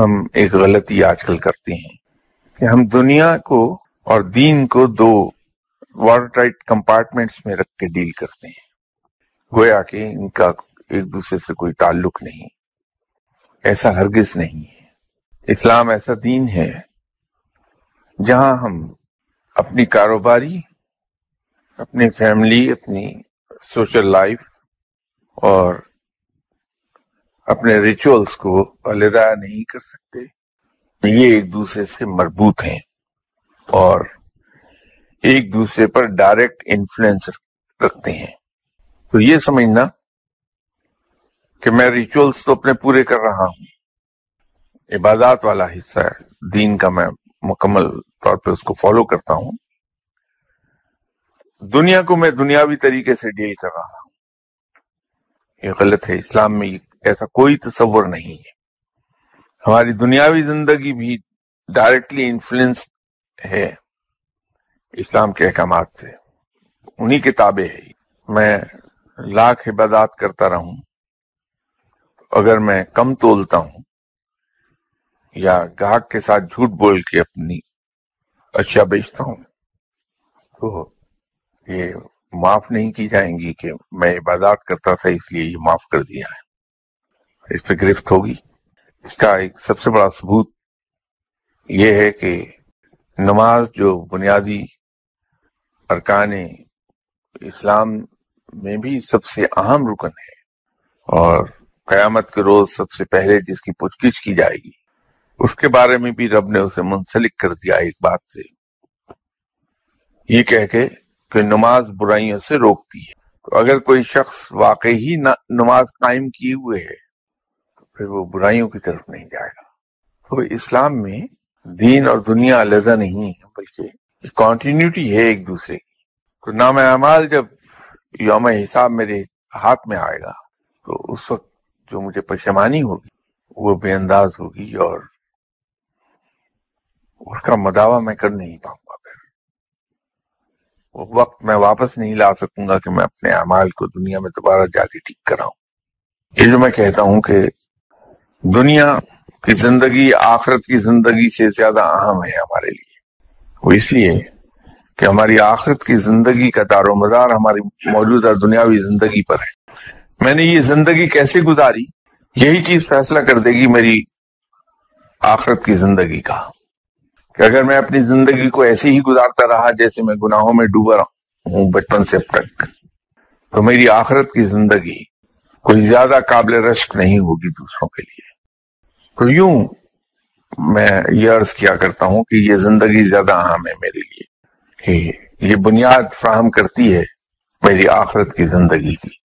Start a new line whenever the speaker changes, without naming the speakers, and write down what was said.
ہم ایک غلطی آج کل کرتے ہیں کہ ہم دنیا کو اور دین کو دو واٹر ٹائٹ کمپارٹمنٹس میں رکھ کے ڈیل کرتے ہیں، گویا کہ ان کا ایک دوسرے سے کوئی تعلق نہیں۔ ایسا ہرگز نہیں ہے۔ اسلام ایسا دین ہے جہاں ہم اپنی کاروباری، اپنی فیملی، اپنی سوشل لائف اور اپنے ریچولز کو علیحدہ نہیں کر سکتے۔ یہ ایک دوسرے سے مربوط ہیں اور ایک دوسرے پر ڈائریکٹ انفلوئنس رکھتے ہیں۔ تو یہ سمجھنا کہ میں ریچولز تو اپنے پورے کر رہا ہوں، عبادات والا حصہ ہے دین کا، میں مکمل طور پہ اس کو فالو کرتا ہوں، دنیا کو میں دنیاوی طریقے سے ڈیل کر رہا ہوں، یہ غلط ہے۔ اسلام میں ایسا کوئی تصور نہیں ہے۔ ہماری دنیاوی زندگی بھی ڈائریکٹلی انفلوئنس ہے اسلام کے احکامات سے، انہی کے تابع ہے۔ میں لاکھ عبادات کرتا رہوں، اگر میں کم تولتا ہوں یا گاہک کے ساتھ جھوٹ بول کے اپنی اشیاء بیچتا ہوں تو یہ معاف نہیں کی جائیں گی کہ میں عبادات کرتا تھا اس لیے یہ معاف کر دیا ہے، اس پہ گرفت ہوگی۔ اس کا ایک سب سے بڑا ثبوت یہ ہے کہ نماز جو بنیادی ارکان اسلام میں بھی سب سے اہم رکن ہے اور قیامت کے روز سب سے پہلے جس کی پوچھ گچھ کی جائے گی، اس کے بارے میں بھی رب نے اسے منسلک کر دیا ایک بات سے، یہ کہہ کے کہ نماز برائیوں سے روکتی ہے۔ تو اگر کوئی شخص واقعی نماز قائم کیے ہوئے ہے تو پھر وہ برائیوں کی طرف نہیں جائے گا۔ تو اسلام میں دین اور دنیا علیحدہ نہیں ہے، بلکہ کنٹینیوٹی ہے ایک دوسرے کی۔ تو نام اعمال جب یوم حساب میرے ہاتھ میں آئے گا تو اس وقت جو مجھے پشیمانی ہوگی وہ بے انداز ہوگی اور اس کا مداوع میں کر نہیں پاؤں گا۔ پھر وہ وقت میں واپس نہیں لا سکوں گا کہ میں اپنے اعمال کو دنیا میں دوبارہ جا کے ٹھیک کراؤں۔ یہ جو میں کہتا ہوں کہ دنیا کی زندگی آخرت کی زندگی سے زیادہ اہم ہے ہمارے لیے، وہ اس لیے کہ ہماری آخرت کی زندگی کا دار و مدار ہماری موجودہ دنیاوی زندگی پر ہے۔ میں نے یہ زندگی کیسے گزاری، یہی چیز فیصلہ کر دے گی میری آخرت کی زندگی کا۔ کہ اگر میں اپنی زندگی کو ایسے ہی گزارتا رہا جیسے میں گناہوں میں ڈوبا ہوں بچپن سے اب تک، تو میری آخرت کی زندگی کوئی زیادہ قابل رشک نہیں ہوگی دوسروں کے لیے۔ تو یوں میں یہ عرض کیا کرتا ہوں کہ یہ زندگی زیادہ اہم ہے میرے لیے، کہ یہ بنیاد فراہم کرتی ہے میری آخرت کی زندگی کی۔